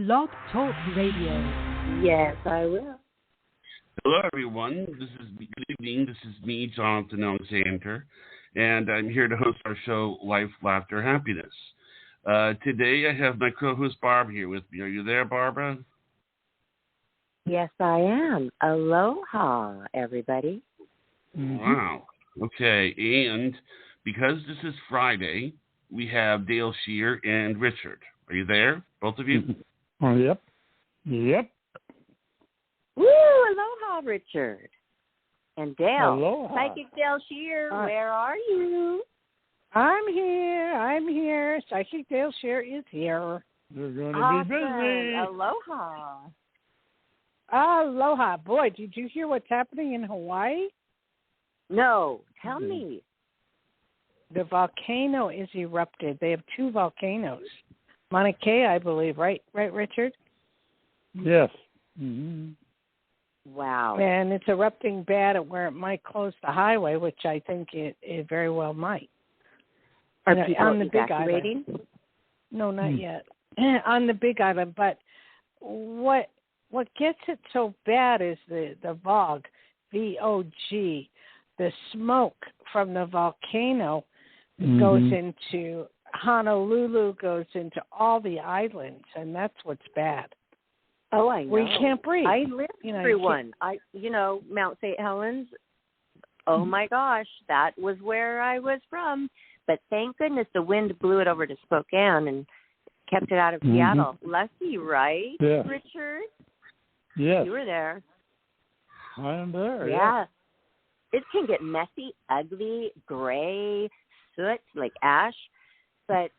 Blog Talk Radio. Yes, I will. Hello, everyone. Good evening. This is me, Jonathan Alexander, and I'm here to host our show, Life, Laughter, Happiness. Today, I have my co-host, Barb, here with me. Are you there, Barbara? Yes, I am. Aloha, everybody. Mm-hmm. Wow. Okay, and because this is Friday, we have Dayle Schear and Richard. Are you there, both of you? Oh, yep. Yep. Woo! Aloha, Richard. And Dayle. Aloha. Psychic Dayle Schear, where are you? I'm here. Psychic Dayle Schear is here. You're going to be busy. Aloha. Aloha. Boy, did you hear what's happening in Hawaii? No. Tell me. The volcano is erupted. They have two volcanoes. Mauna Kea, I believe. Right, Richard? Yes. Mm-hmm. Wow. And it's erupting bad at where it might close the highway, which I think it very well might. Are people on the evacuating? Big Island. No, not yet. On the Big Island. But what gets it so bad is the VOG, V-O-G, the smoke from the volcano goes into Honolulu, goes into all the islands, and that's what's bad. Oh, I know. We can't breathe. I live through one. Mount St. Helens. Oh my gosh, that was where I was from. But thank goodness the wind blew it over to Spokane and kept it out of Seattle. Lucky, right, Richard? Yes. You were there. I am there. Yeah. It can get messy, ugly, gray, soot, like ash. But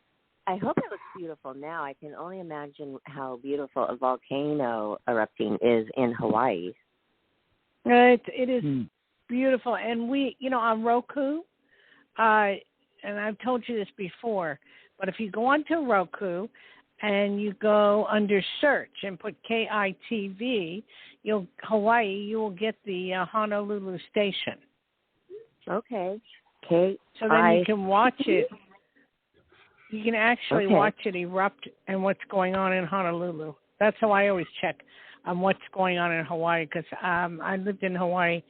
I hope it looks beautiful now. I can only imagine how beautiful a volcano erupting is in Hawaii. It is beautiful. And we, on Roku, and I've told you this before, but if you go onto Roku and you go under search and put KITV, Hawaii, you will get the Honolulu station. Okay. So then you can watch it. You can actually watch it erupt and what's going on in Honolulu. That's how I always check on what's going on in Hawaii, because I lived in Hawaii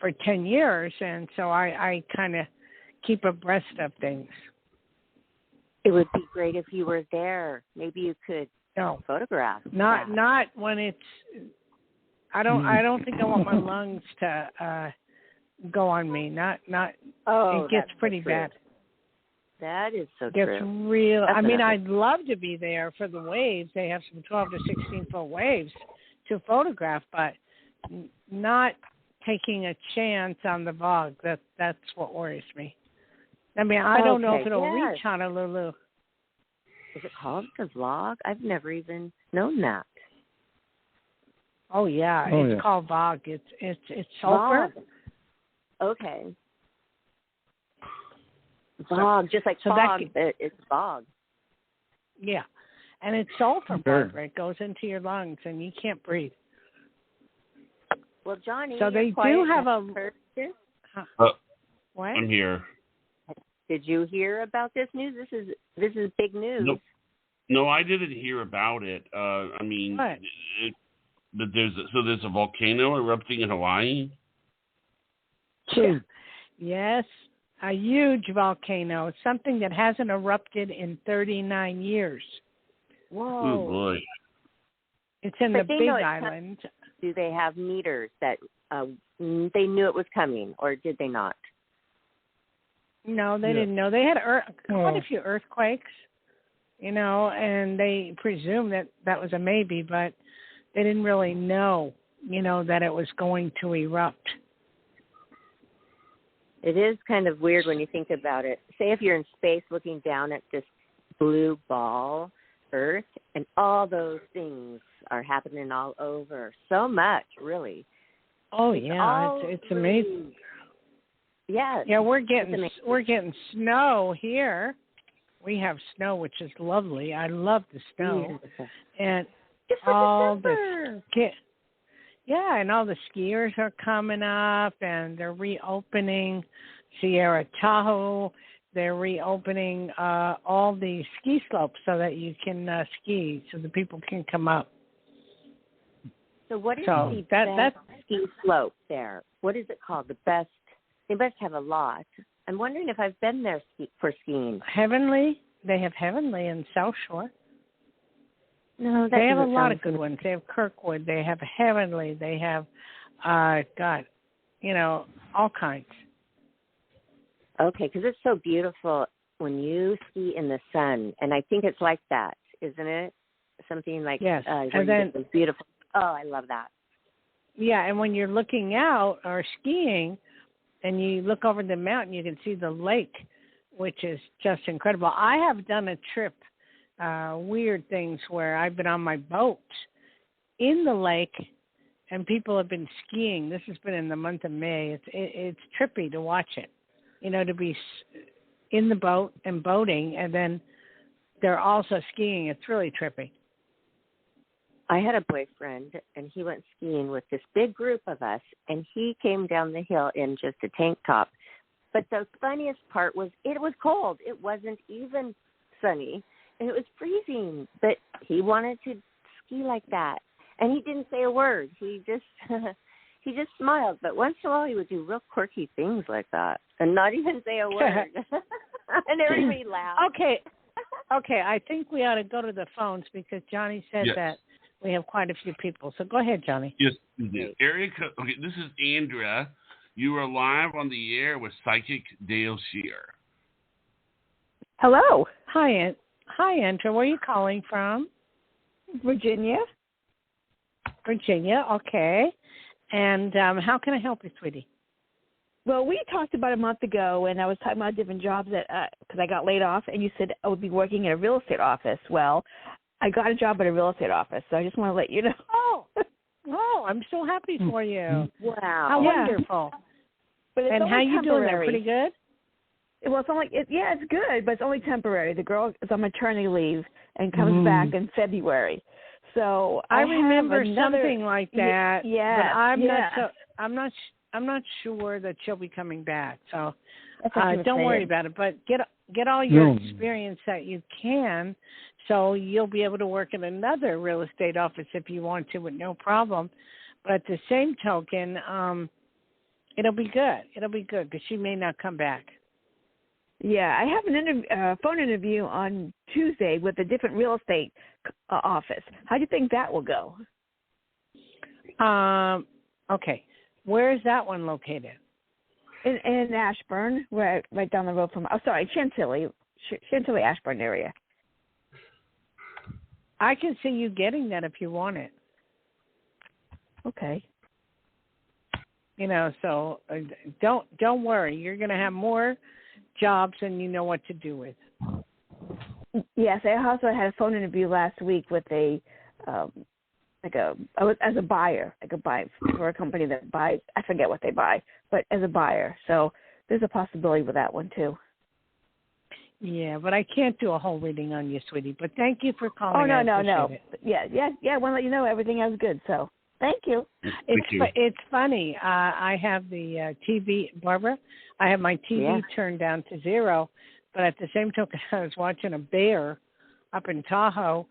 for 10 years, and so I kind of keep abreast of things. It would be great if you were there. Maybe you could photograph. Not when it's. I don't think I want my lungs to go on me. Not. Oh, it gets pretty bad. That is so true. It gets real. Definitely. I mean, I'd love to be there for the waves. They have some 12 to 16 foot waves to photograph, but not taking a chance on the VOG. That's what worries me. I mean, I don't know if it'll reach Honolulu. Is it called the VOG? I've never even known that. Oh yeah, it's called VOG. It's sulfur. VOG. Okay. VOG, just like fog, it's VOG. Yeah, and it's sulfur, Barbara. It goes into your lungs, and you can't breathe. Well, Johnny, so they do have a. What? I'm here. Did you hear about this news? This is big news. No, I didn't hear about it. I mean, what? There's a volcano erupting in Hawaii. Yeah. Yes. A huge volcano, something that hasn't erupted in 39 years. Whoa. Oh, boy. It's in the Big Island. Do they have meters that they knew it was coming, or did they not? No, they didn't know. They had quite a few earthquakes, and they presumed that was a maybe, but they didn't really know, that it was going to erupt. It is kind of weird when you think about it. Say if you're in space looking down at this blue ball, Earth, and all those things are happening all over. So much, really. Oh, yeah. It's amazing. Yes. Yeah, we're getting snow here. We have snow, which is lovely. I love the snow. And all the and all the skiers are coming up, and they're reopening Sierra Tahoe they're reopening all the ski slopes so that you can ski, so the people can come up. So what is the best ski slope there? What is it called? The best? They must have a lot. I'm wondering if I've been there for skiing. Heavenly. They have Heavenly in South Shore. No, they have a lot of good ones. They have Kirkwood. They have Heavenly. They have, all kinds. Okay, because it's so beautiful when you ski in the sun, and I think it's like that, isn't it? Something like yes, and then it's beautiful. Oh, I love that. Yeah, and when you're looking out or skiing, and you look over the mountain, you can see the lake, which is just incredible. I have done a trip, weird things where I've been on my boat in the lake, and people have been skiing. This has been in the month of May. It's trippy to watch it, to be in the boat and boating, and then they're also skiing. It's really trippy. I had a boyfriend, and he went skiing with this big group of us, and he came down the hill in just a tank top. But the funniest part was it was cold. It wasn't even sunny, and it was freezing. But he wanted to ski like that, and he didn't say a word. He just he just smiled. But once in a while, he would do real quirky things like that, and not even say a word. And everybody laughed. Okay. I think we ought to go to the phones because Johnny said that we have quite a few people. So go ahead, Johnny. Yes, indeed. Okay, this is Andrea. You are live on the air with Psychic Dayle Schear. Hello. Hi, Andrea. Where are you calling from? Virginia. Virginia, okay. And how can I help you, sweetie? Well, we talked about a month ago, and I was talking about different jobs because I got laid off, and you said I would be working in a real estate office. Well, I got a job at a real estate office, so I just want to let you know. Oh, I'm so happy for you. Wow. How wonderful. But it's and how you doing there? Pretty good? Well, it's only it's good, but it's only temporary. The girl is on maternity leave and comes back in February. So I remember something like that. Yeah. But I'm not sure that she'll be coming back. So don't worry about it. But get all your experience that you can, so you'll be able to work in another real estate office if you want to with no problem. But at the same token, it'll be good. It'll be good because she may not come back. Yeah, I have an phone interview on Tuesday with a different real estate office. How do you think that will go? Okay. Where is that one located? In Ashburn, right down the road from. Chantilly, Ashburn area. I can see you getting that if you want it. Okay. So don't worry. You're going to have more jobs than you know what to do with. Yes, I also had a phone interview last week with as a buyer, for a company that buys. I forget what they buy, but as a buyer. So there's a possibility with that one too. Yeah, but I can't do a whole reading on you, sweetie. But thank you for calling. Oh, no. It. Yeah. I want to let you know everything else good. So thank you. It's funny. I have the TV, Barbara. I have my TV turned down to 0, but at the same token, I was watching a bear up in Tahoe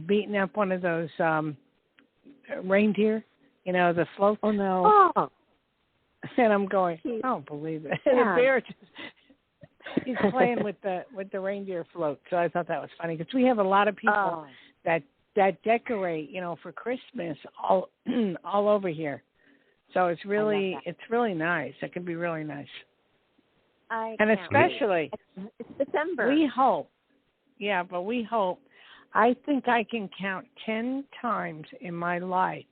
beating up one of those reindeer, the floats. Oh no! Oh. And I'm going, I don't believe it. And the bear he's playing with the reindeer float. So I thought that was funny because we have a lot of people that decorate, for Christmas all over here. So it's really nice. It can be really nice. And especially it's December. We hope. Yeah, but we hope. I think I can count 10 times in my life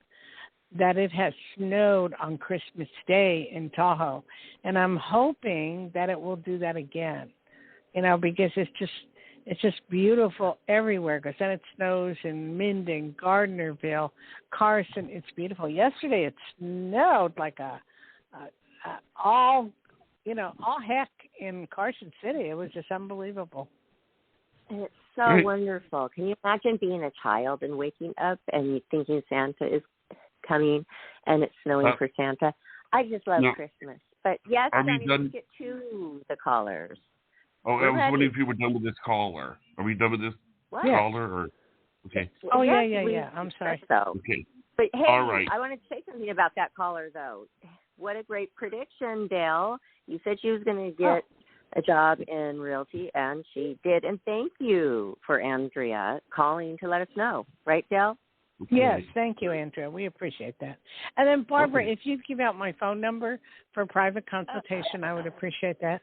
that it has snowed on Christmas Day in Tahoe. And I'm hoping that it will do that again, because it's just beautiful everywhere. Because then it snows in Minden, Gardnerville, Carson. It's beautiful. Yesterday it snowed like all heck in Carson City. It was just unbelievable. And it's so wonderful. Can you imagine being a child and waking up and thinking Santa is coming and it's snowing for Santa? I just love Christmas. But yes, Johnny, let's get to the callers. Oh, We're I was ready. wondering if you were done with this caller. Are we done with this What? caller? Or okay. Oh, Yes, yeah. I'm sorry. So. Okay. But hey, All right. I want to say something about that caller, though. What a great prediction, Dale. You said she was going to get a job in realty, and she did. And thank you for Andrea calling to let us know. Right, Dale? Okay. Yes, thank you, Andrea. We appreciate that. And then, Barbara, Okay. if you'd give out my phone number for private consultation, I would appreciate that.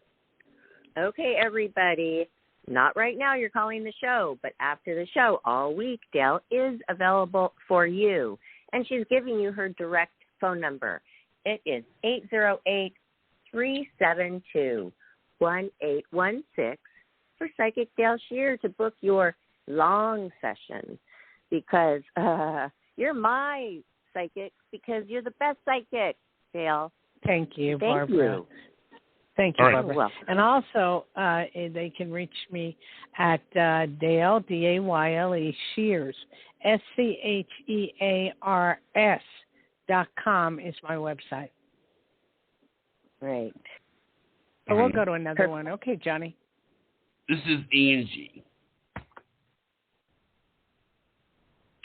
Okay, everybody. Not right now, you're calling the show, but after the show all week, Dale is available for you. And she's giving you her direct phone number. It is 808-372-1816 for Psychic Dayle Schear to book your long session, because you're my psychic, because you're the best psychic, Dale. Thank you, Thank Barbara. you. Thank you, All right. Barbara. And also, they can reach me at Dayle, Dayle, Schears, SCHEARS.com is my website. Right. So we'll go to another one. Okay, Johnny. This is Angie.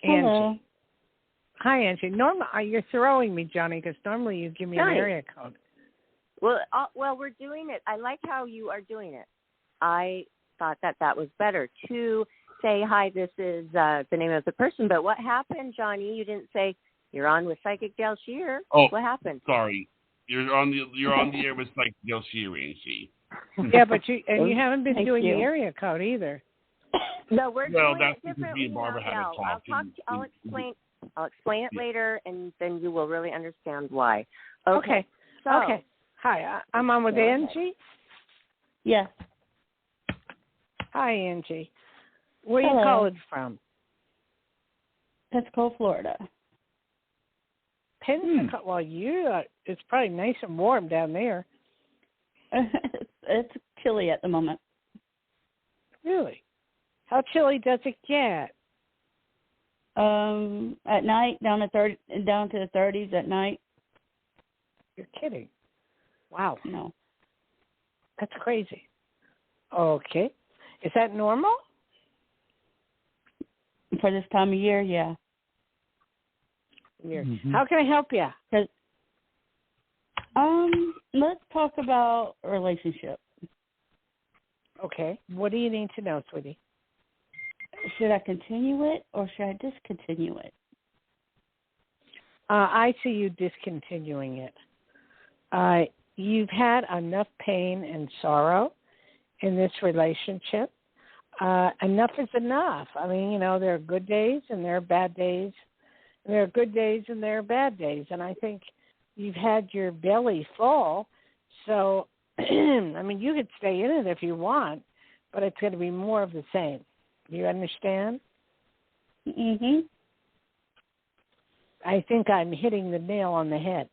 Hello. Angie. Hi, Angie. Normally, you're throwing me, Johnny, because normally you give me an Johnny. area code. Well, we're doing it. I like how you are doing it. I thought that was better to say, hi, this is the name of the person. But what happened, Johnny? You didn't say you're on with Psychic Dayle Schear. Oh, what happened? Sorry. You're on the air with Psychic Dayle Schear, Angie. Yeah, but you haven't been Thank doing you. the area code either. No, we're Well, doing that's it because differently me and Barbara now, had a Dale. talk. I'll explain it later, and then you will really understand why. Okay. So, Okay. Hi, I'm on with Go ahead. Angie. Yes. Hi, Angie. Where are you Hello. calling from? Pensacola, Florida. Pensacola. Well, it's probably nice and warm down there. It's chilly at the moment. Really? How chilly does it get? At night, down to the 30s at night. You're kidding. Wow. No. That's crazy. Okay. Is that normal? For this time of year, yeah. How can I help you? Let's talk about a relationship. Okay. What do you need to know, sweetie? Should I continue it or should I discontinue it? I see you discontinuing it. You've had enough pain and sorrow in this relationship. Enough is enough. I mean, there are good days and there are bad days. There are good days and there are bad days. And I think you've had your belly full. So, I mean, you could stay in it if you want, but it's going to be more of the same. Do you understand? Mm-hmm. I think I'm hitting the nail on the head.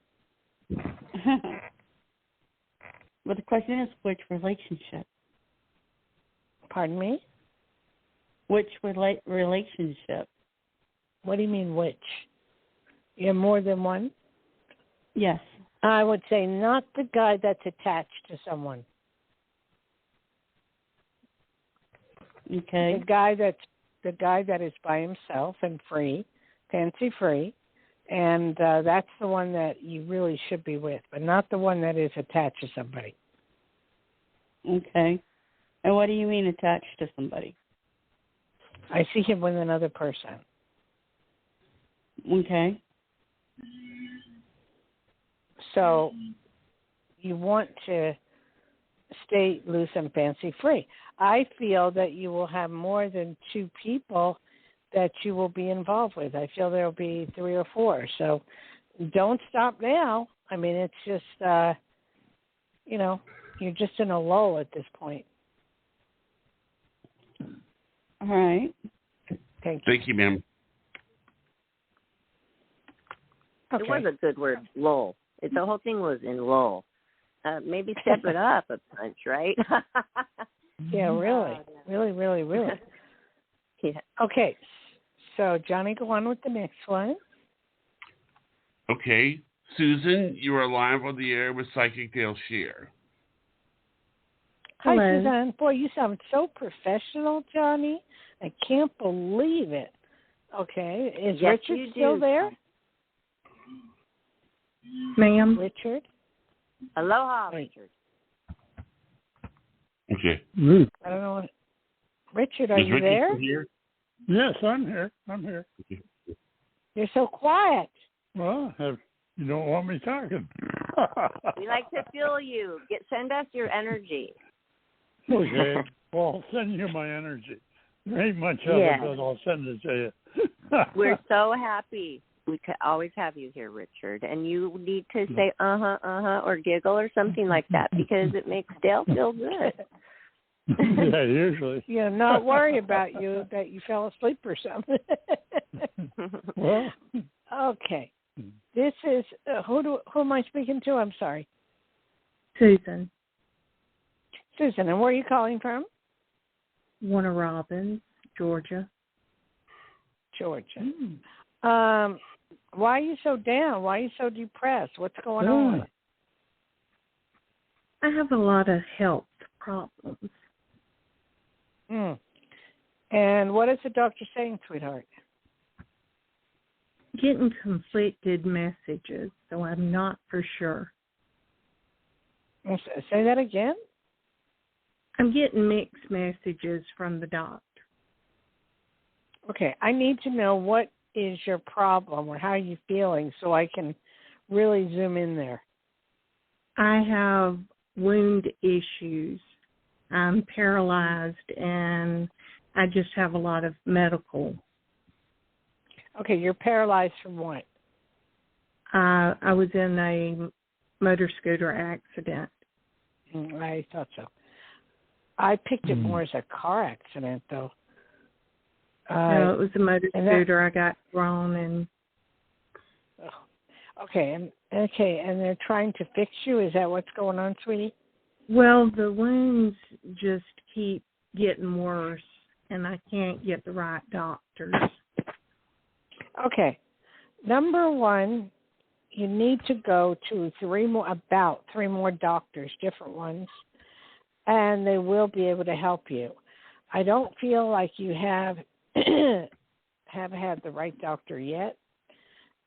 But the question is, which relationship? Pardon me? Which relationship? What do you mean, which? You have more than one? Yes. I would say not the guy that's attached to someone. Okay. The guy that is by himself and free, fancy free, and that's the one that you really should be with, but not the one that is attached to somebody. Okay. And what do you mean attached to somebody? I see him with another person. Okay. So you want to stay loose and fancy free. I feel that you will have more than two people that you will be involved with. I feel there will be 3 or 4. So don't stop now. I mean, it's just, you're just in a lull at this point. All right. Thank you. Thank you, ma'am. Okay. It was a good word, lull. The whole thing was in lull. Maybe step it up a punch, right? Yeah, really. Really, really, really. Yeah. Okay. So, Johnny, go on with the next one. Okay. Susan, you are live on the air with Psychic Dayle Schear. Hi, Hello. Suzanne. Boy, you sound so professional, Johnny. I can't believe it. Okay. Is Yes, Richard you still do. there? Ma'am? Richard? Aloha, Wait. Richard. Okay. I don't know. Richard, are Is you Richard there? still here? Yes, I'm here. I'm here. You're so quiet. Well, you don't want me talking. We like to feel you. Send us your energy. Okay. Well, I'll send you my energy. There ain't much of Yes. it, but I'll send it to you. We're so happy. We could always have you here, Richard. And you need to say or giggle or something like that because it makes Dale feel good. Yeah, usually. Yeah, not worry about you that you fell asleep or something. Well. Okay. This is who am I speaking to? I'm sorry. Susan. Susan, and where are you calling from? Warner Robins, Georgia. Georgia. Why are you so down? Why are you so depressed? What's going on? I have a lot of health problems. And what is the doctor saying, sweetheart? Getting conflicted messages, so I'm not for sure. Say that again? I'm getting mixed messages from the doctor. Okay, I need to know what is your problem or how you're feeling so I can really zoom in there. I have wound issues. I'm paralyzed, and I just have a lot of medical. Okay, you're paralyzed from what? I was in a motor scooter accident. I thought so. I picked it more as a car accident, though. No, it was a motor scooter. I got thrown and. Okay, and they're trying to fix you. Is that what's going on, sweetie? Well, the wounds just keep getting worse, and I can't get the right doctors. Okay. Number one, you need to go to about three more doctors, different ones, and they will be able to help you. I don't feel like you have had the right doctor yet,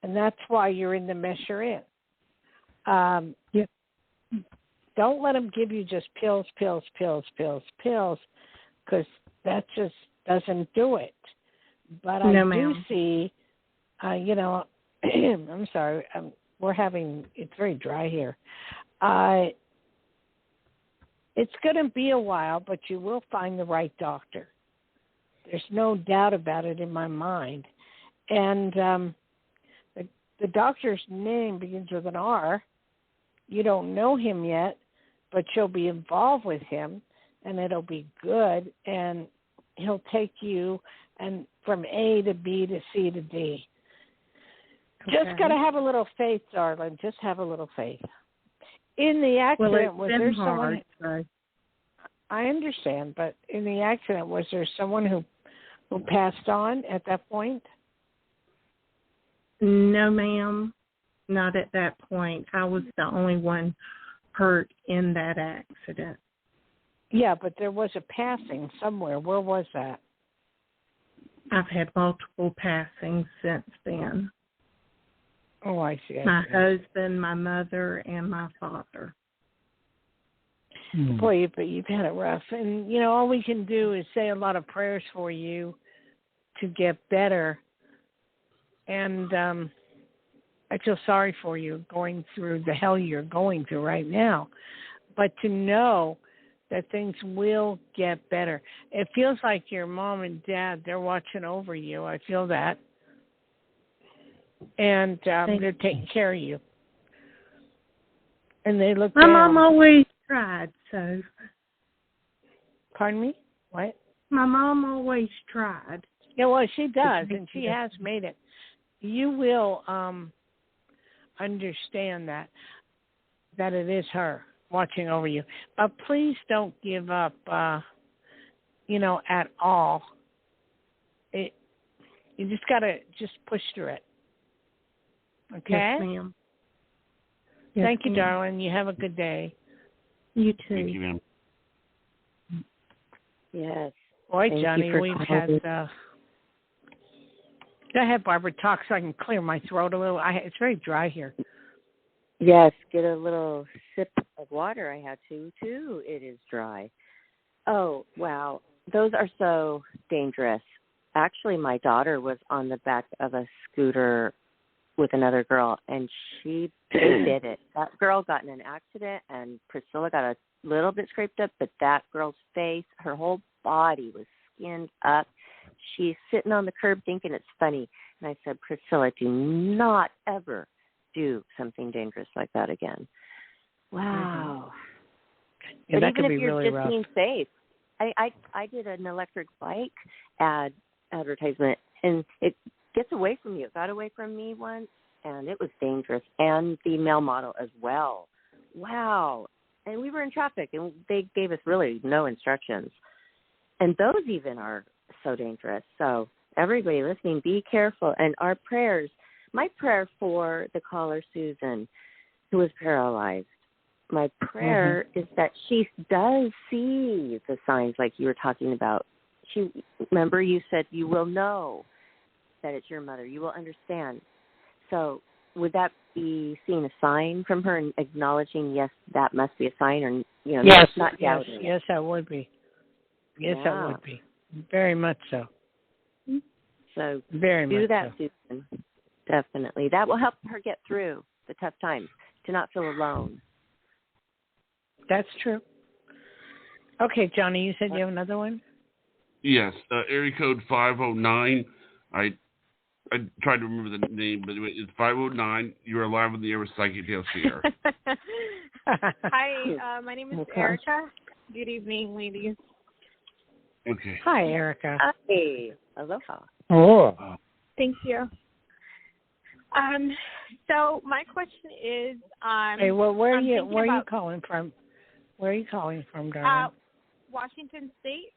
and that's why you're in the mess you're in. Yep. Don't let them give you just pills, because that just doesn't do it. But I do see, I'm sorry, it's very dry here. It's going to be a while, but you will find the right doctor. There's no doubt about it in my mind. And the doctor's name begins with an R. You don't know him yet, but you'll be involved with him, and it'll be good, and he'll take you and from A to B to C to D. Okay. Just got to have a little faith, darling. Just have a little faith. In the accident, was there someone? So. I understand, but in the accident, was there someone who passed on at that point? No, ma'am, not at that point. I was the only one hurt in that accident. Yeah, but there was a passing somewhere. Where was that? I've had multiple passings since then. Oh, I see. My husband, my mother, and my father. Boy, but you've had it rough. And, all we can do is say a lot of prayers for you to get better. And I feel sorry for you going through the hell you're going through right now. But to know that things will get better. It feels like your mom and dad, they're watching over you. I feel that. And they're taking care of you. And they look My down. mom always tried, so. Pardon me? What? My mom always tried. Yeah, well, she does, and she has made it. You will understand that it is her watching over you. But please don't give up, at all. You just got to push through it. Okay? Yes, ma'am. Yes, Thank you, ma'am. darling. You have a good day. You too. Thank you, ma'am. Yes. Boy, Thank Johnny, you for we've calling. had. Go ahead, Barbara. Talk so I can clear my throat a little. It's very dry here. Yes, get a little sip of water. I had to, too. It is dry. Oh, wow. Those are so dangerous. Actually, my daughter was on the back of a scooter with another girl, and they did it. That girl got in an accident, and Priscilla got a little bit scraped up, but that girl's face, her whole body was skinned up. She's sitting on the curb thinking it's funny. And I said, Priscilla, do not ever do something dangerous like that again. Wow. Yeah, but that even could if be you're really just rough. being safe, I did an electric bike advertisement, and it gets away from you. It got away from me once, and it was dangerous, and the male model as well. Wow. And we were in traffic, and they gave us really no instructions. And those even are so dangerous. So everybody listening, be careful. And our prayers, my prayer for the caller, Susan, who was paralyzed, my prayer is that she does see the signs like you were talking about. Remember you said you will know that it's your mother. You will understand. So would that be seeing a sign from her and acknowledging, yes, that must be a sign, or Yes, not doubting it? Yes, that would be. Yes, that would be. Very much so. So very do much that, so. Susan. Definitely. That will help her get through the tough times, to not feel alone. That's true. Okay, Johnny, you said you have another one? Yes, area code 509. I tried to remember the name, but it's 509. You're live on the air with Psychic Dayle Schear. Hi, my name is Erica. Good evening, ladies. Okay. Hi, Erica. Hey, aloha. Oh. Thank you. So my question is, hey, well, where are you about, calling from? Where are you calling from, darling? Washington State.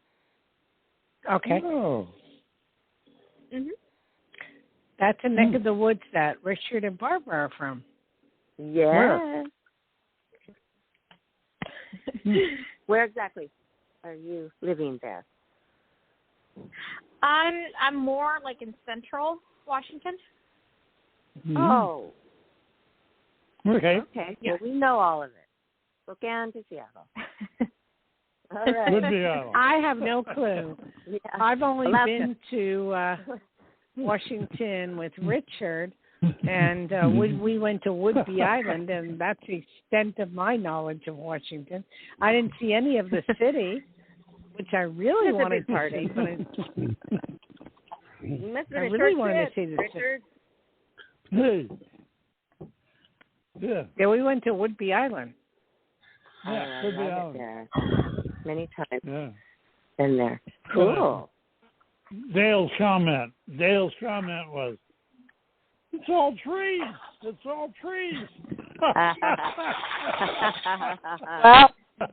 Okay. Oh. Mhm. That's a neck of the woods that Richard and Barbara are from. Yeah. Where exactly are you living there? I'm more like in Central Washington. Mm-hmm. Oh. Okay. Okay. Yeah. Well, we know all of it. Spokane to Seattle. All right. Would be out. I have no clue. Yeah. I've only Alaska. been to Washington with Richard, and we went to Whidbey Island, and that's the extent of my knowledge of Washington. I didn't see any of the city, which I really It's a wanted big to see. But You must have I been a really short wanted to trip, see the Richard. Hey. Yeah. Yeah, we went to Whidbey Island. Yeah. I Would be love out. it there. Many times. Yeah. Been there. Cool. Dale's comment was, it's all trees. It's all trees. Well,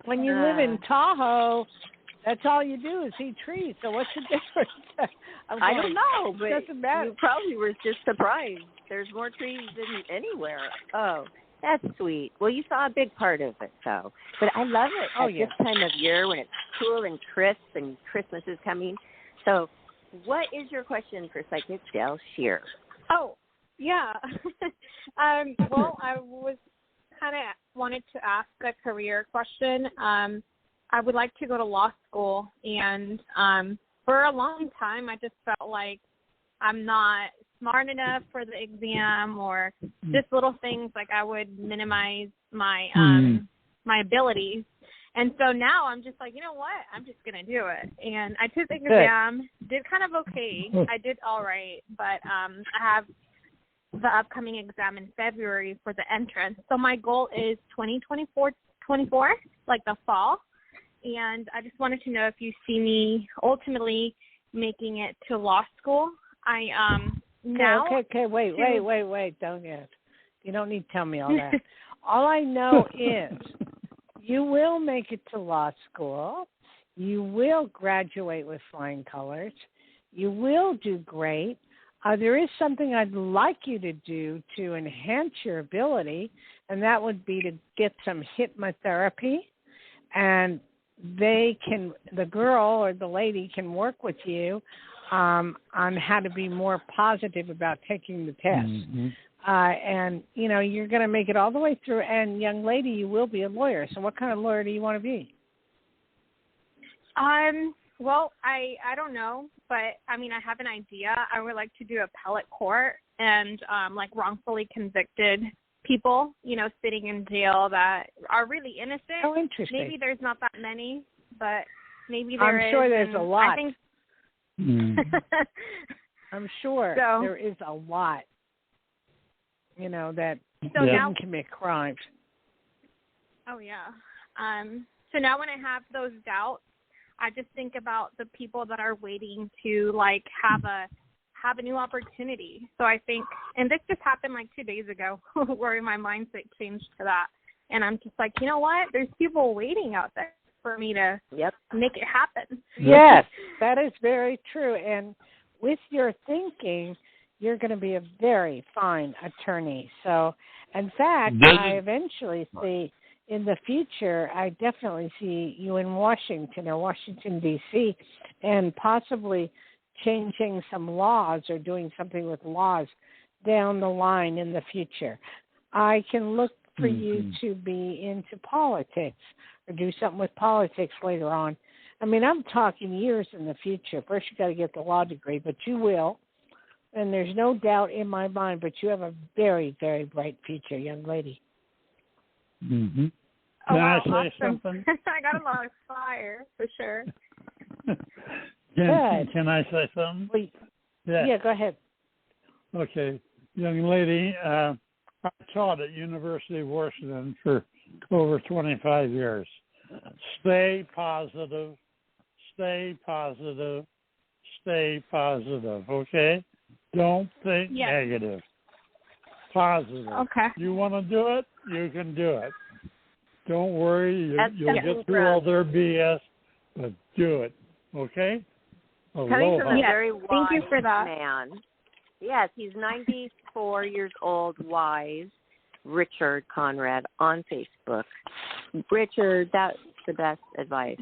when you live in Tahoe, that's all you do is see trees. So what's the difference? I don't know, but doesn't matter. you probably were just surprised. There's more trees than anywhere. Oh, that's sweet. Well, you saw a big part of it, though. But I love it at this time of year when it's cool and crisp and Christmas is coming. So what is your question for Psychic Dayle Schear? Oh, yeah. Well, I was kind of wanted to ask a career question. I would like to go to law school, and for a long time, I just felt like I'm not smart enough for the exam, or just little things like I would minimize my my abilities. And so now I'm just like, you know what? I'm just going to do it. And I took the exam, did kind of okay. I did all right, but I have the upcoming exam in February for the entrance. So my goal is 2024, like the fall. And I just wanted to know if you see me ultimately making it to law school. Okay, wait, don't yet. You don't need to tell me all that. All I know is you will make it to law school. You will graduate with flying colors. You will do great. There is something I'd like you to do to enhance your ability, and that would be to get some hypnotherapy. And the girl or the lady can work with you on how to be more positive about taking the test. Mm-hmm. And, you're going to make it all the way through. And, young lady, you will be a lawyer. So what kind of lawyer do you want to be? Well, I don't know, but, I have an idea. I would like to do appellate court and, wrongfully convicted people, sitting in jail that are really innocent. Oh, interesting. Maybe there's not that many, but maybe there is. I'm sure there's a lot. I think... I'm sure there is a lot, that now commit crimes. Oh, yeah. So now when I have those doubts, I just think about the people that are waiting to, have a new opportunity. So I think, and this just happened 2 days ago where my mindset changed to that. And I'm just like, you know what? There's people waiting out there for me to make it happen. Yes, that is very true. And with your thinking, you're going to be a very fine attorney. So, in fact, I eventually see in the future, I definitely see you in Washington or Washington, D.C., and possibly changing some laws or doing something with laws down the line in the future. I can look for you to be into politics or do something with politics later on. I'm talking years in the future. First, you got to get the law degree, but you will. And there's no doubt in my mind, but you have a very, very bright future, young lady. Mm-hmm. Oh, Can wow, I say awesome. something? I got a lot of fire, for sure. Can I say something? Well, yeah, go ahead. Okay. Young lady, I taught at University of Washington for over 25 years. Stay positive, stay positive, stay positive, okay? Don't think negative. Positive. Okay. You want to do it? You can do it. Don't worry. You'll get through all their BS, but do it, okay? Coming from a very wise Thank you for that. man. Yes, he's 94 years old, wise, Richard Conrad on Facebook. Richard, that's the best advice.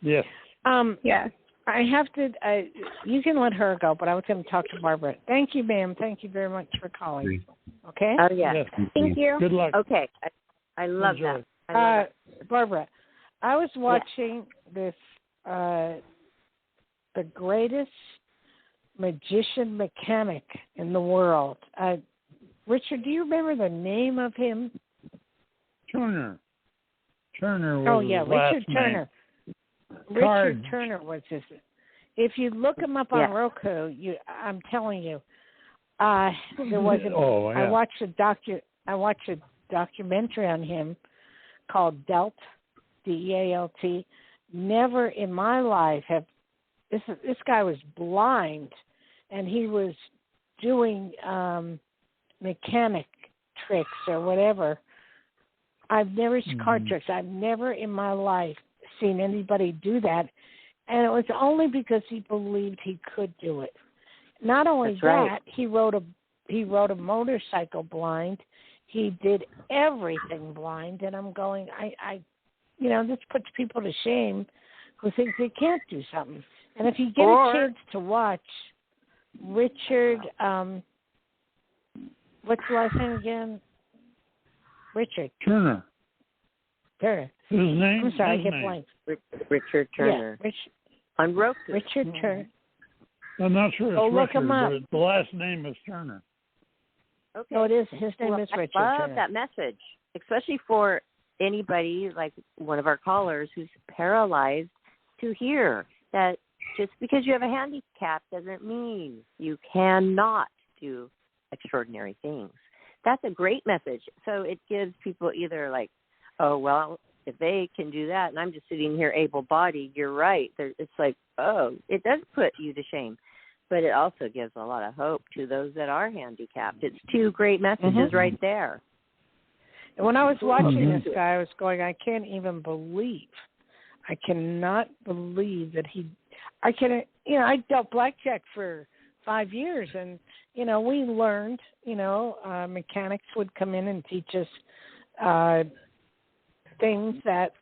Yes. Yes. I have to, you can let her go, but I was going to talk to Barbara. Thank you, ma'am. Thank you very much for calling. Okay? Oh, yeah. Yes. Thank you. Good luck. Okay. I love Enjoy. that. Barbara, I was watching this, the greatest magician mechanic in the world. Richard, do you remember the name of him? Turner was his last Richard name. Turner. Richard Turner was his. If you look him up on Roku, I'm telling you, there was I watched a documentary on him called Dealt, D-E-A-L-T. Never in my life have this guy was blind, and he was doing mechanic tricks or whatever. I've never card tricks. I've never in my life seen anybody do that, and it was only because he believed he could do it. Not only he rode a motorcycle blind. He did everything blind, and I'm going, this puts people to shame who think they can't do something. And if you get a chance to watch Richard, what's the last name again? Richard Turner. His name? I'm sorry, I hit blank. Richard Turner. Yeah, on Roku. Richard Turner. I'm not sure it's look Richard, him up. but the last name is Turner. Okay. No, it is. His name is Richard I love Turner. that message, especially for anybody like one of our callers who's paralyzed to hear that just because you have a handicap doesn't mean you cannot do extraordinary things. That's a great message. So it gives people either like, oh, well, if they can do that and I'm just sitting here able-bodied, you're right. It's like, oh, it does put you to shame. But it also gives a lot of hope to those that are handicapped. It's two great messages right there. And when I was watching this guy, I was going, I cannot believe that I dealt blackjack for 5 years, and, we learned, mechanics would come in and teach us things that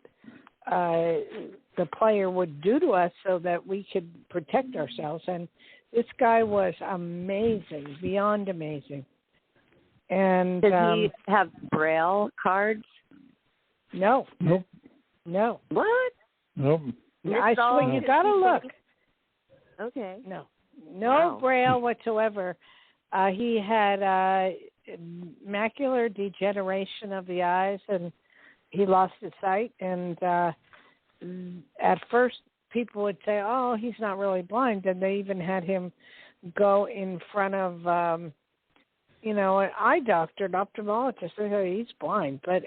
the player would do to us so that we could protect ourselves. And this guy was amazing, beyond amazing. And does he have Braille cards? No. Nope. No. What? Nope. I swear, you got to look. Okay. No Wow. Braille whatsoever. He had macular degeneration of the eyes, and he lost his sight. And at first, people would say, "Oh, he's not really blind." And they even had him go in front of, an eye doctor, an ophthalmologist. They said he's blind. But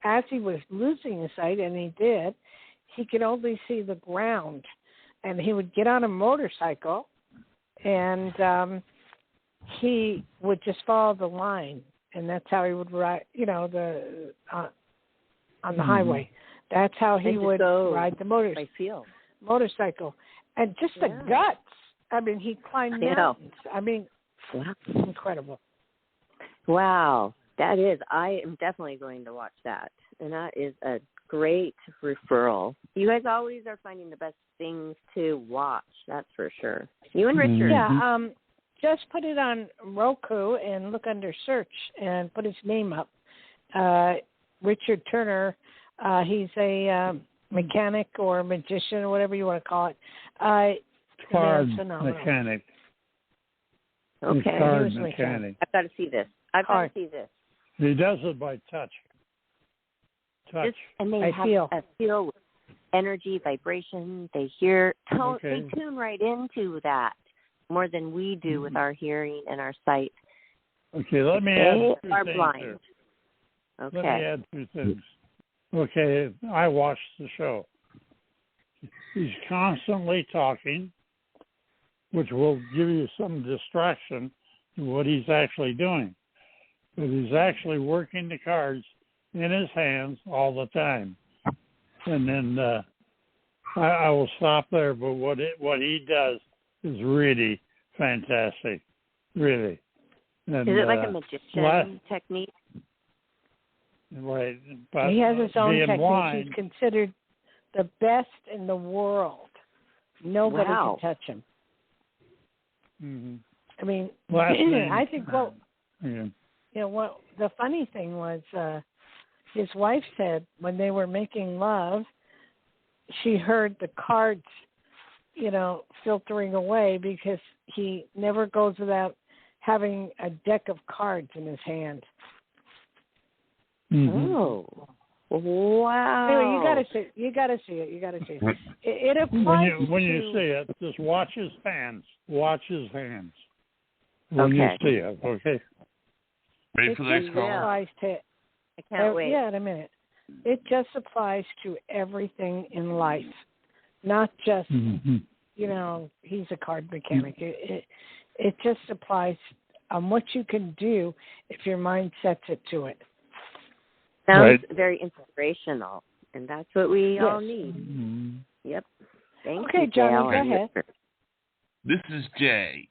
as he was losing his sight, and he did, he could only see the ground. And he would get on a motorcycle, and he would just follow the line, and that's how he would ride. On the highway. That's how he would ride the motorcycle. And just the guts. I mean, he climbed mountains. I mean, incredible. Wow, that is. I am definitely going to watch that, and that is a great referral. You guys always are finding the best things to watch. That's for sure. You and Richard. Yeah. Just put it on Roku and look under search and put his name up. Richard Turner. He's a mechanic or magician or whatever you want to call it. Card mechanic. Okay. Card mechanic. I've got to see this. He does it by touch. And they have a feel with energy, vibration. They hear, they tune right into that more than we do with our hearing and our sight. Okay, let me add two things. They are blind. Here. Okay. Let me add two things. Okay, I watched the show. He's constantly talking, which will give you some distraction to what he's actually doing. But he's actually working the cards in his hands all the time. And then I will stop there, but what he does is really fantastic, really. And, is it like a magician technique? Right. But he has his own technique. Blind, he's considered the best in the world. Nobody can touch him. Mm-hmm. I mean, name, I think what the funny thing was, his wife said when they were making love, she heard the cards, filtering away because he never goes without having a deck of cards in his hand. Mm-hmm. Oh, wow! Anyway, you got to see it. It applies when you see it, just watch his hands. Watch his hands when you see it. Okay. Ready for the next call? I can't wait. Yeah, in a minute. It just applies to everything in life, not just he's a card mechanic. It just applies on what you can do if your mind sets it to it. Sounds very inspirational, and that's what we all need. Mm-hmm. Yep. Thank you, Okay, Johnny, go ahead. This is Jay.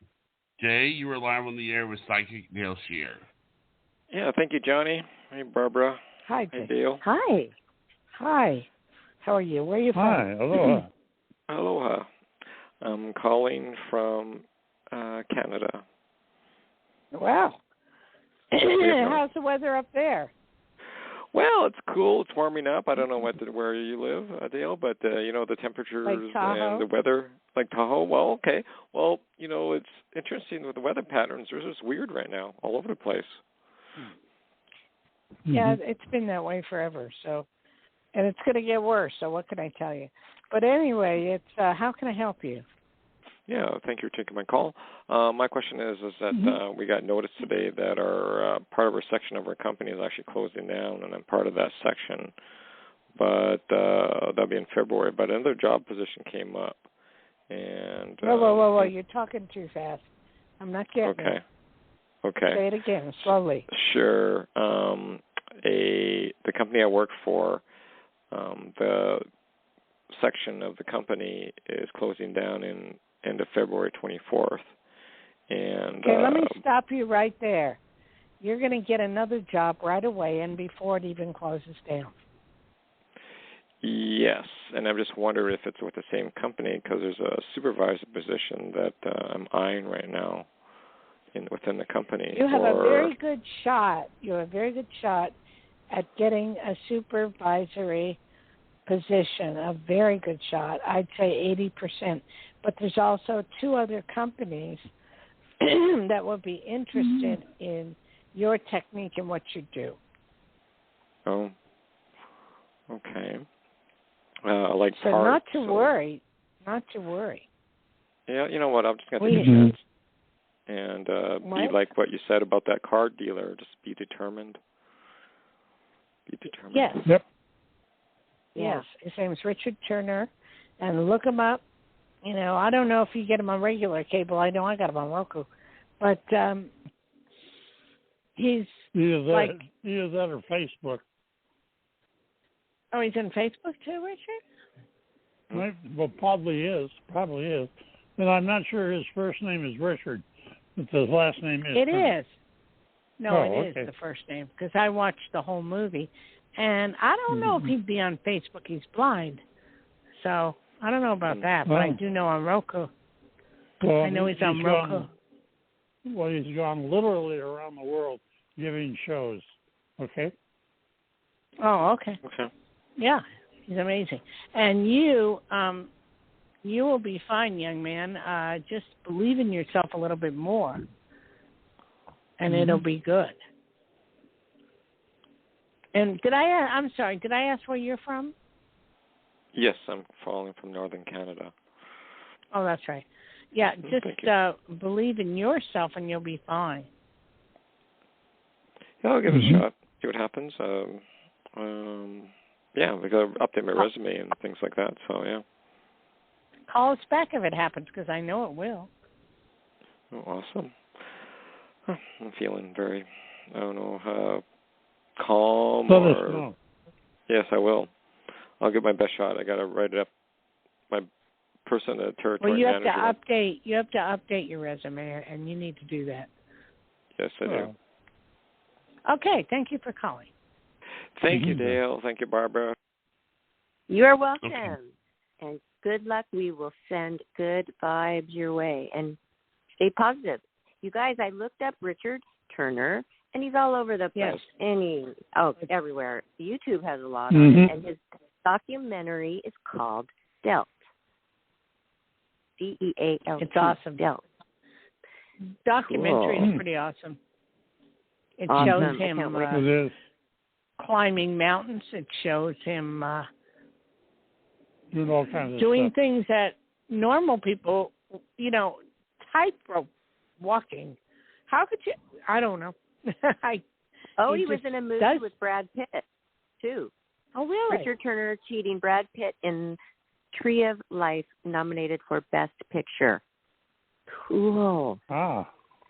Jay, you are live on the air with Psychic Dayle Schear. Yeah, thank you, Johnny. Hey, Barbara. Hi, Jay. Hey, Dale. Hi. Hi. How are you? Where are you from? Hi. Aloha. Aloha. I'm calling from Canada. Wow. How's the weather up there? Well, it's cool. It's warming up. I don't know where you live, Dale, but the temperatures and the weather, like Tahoe. Well, okay. Well, it's interesting with the weather patterns. They're just weird right now, all over the place. Yeah, it's been that way forever. So, and it's going to get worse. So, what can I tell you? But anyway, it's how can I help you? Yeah, thank you for taking my call. My question is that we got notice today that our part of our section of our company is actually closing down, and I'm part of that section. But that'll be in February. But another job position came up, and whoa! You're talking too fast. I'm not getting it. Okay. Say it again, slowly. Sure. The company I work for, the section of the company is closing down in end of February 24th. And okay, let me stop you right there. You're going to get another job right away and before it even closes down. Yes, and I'm just wondering if it's with the same company because there's a supervisor position that I'm eyeing right now within the company. You have a very good shot. You have a very good shot at getting a supervisory position, a very good shot. I'd say 80%. But there's also 2 other companies that will be interested in your technique and what you do. Oh, okay. I like so parts. Not to worry. Yeah, you know what? I'm just going to take a chance and be like what you said about that car dealer. Just be determined. Yes. Yep. Yes. His name is Richard Turner, and look him up. You know, I don't know if you get him on regular cable. I know I got him on Roku, but he's either like that or Facebook. Oh, he's on Facebook too, Richard? Well, probably is. And I'm not sure his first name is Richard, but his last name is. It is. No, it is the first name because I watched the whole movie, and I don't know if he'd be on Facebook. He's blind, so I don't know about that. But I do know on Roku. Well, I know he's on Roku. He's gone literally around the world giving shows. Okay. Oh, okay. Okay. Yeah, he's amazing. And you will be fine, young man. Just believe in yourself a little bit more, and it'll be good. And I'm sorry, did I ask where you're from? Yes, I'm calling from Northern Canada. Oh, that's right. Yeah, just believe in yourself, and you'll be fine. Yeah, I'll give it a shot. See what happens. Yeah, we got to update my resume and things like that. So yeah. Call us back if it happens, because I know it will. Oh, awesome. I'm feeling very, I don't know, calm. Let us know. Yes, I will. I'll give my best shot. I got to write it up. My person, the territory manager. You have to update your resume, and you need to do that. Yes, I do. Okay, thank you for calling. Thank you, Dale. Thank you, Barbara. You're welcome. Okay. And good luck. We will send good vibes your way. And stay positive. You guys, I looked up Richard Turner, and he's all over the place. Yes. Everywhere. YouTube has a lot on it. And his documentary is called Dealt. DEALT. It's awesome. Dealt. Documentary is pretty awesome. It shows him climbing mountains. It shows him doing all kinds of doing stuff. things that normal people, tightrope walking. How could you? I don't know. He was in a movie with Brad Pitt, too. Oh, really? Richard Turner cheating Brad Pitt in Tree of Life, nominated for Best Picture. Cool. Ah.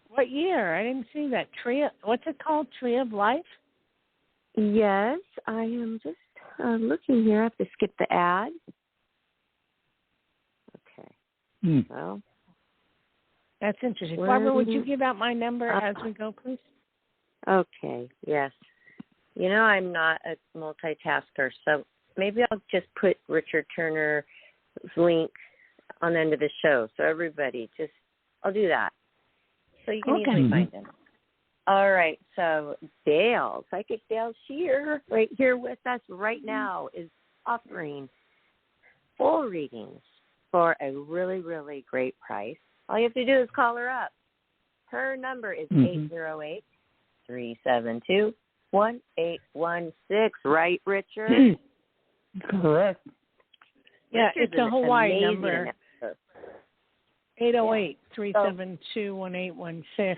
What year? I didn't see that. What's it called? Tree of Life? Yes, I am just looking here. I have to skip the ad. Okay. Well, that's interesting. Barbara, would you give out my number as we go, please? Okay, yes. I'm not a multitasker, so maybe I'll just put Richard Turner's link on the end of the show. So everybody, I'll do that. So you can easily find him. All right, so Dale, Psychic Dayle Schear, right here with us right now, is offering full readings for a really, really great price. All you have to do is call her up. Her number is 808-372-1816. Right, Richard? Correct. Yeah, Richard's it's a Hawaii number. 808-372-1816.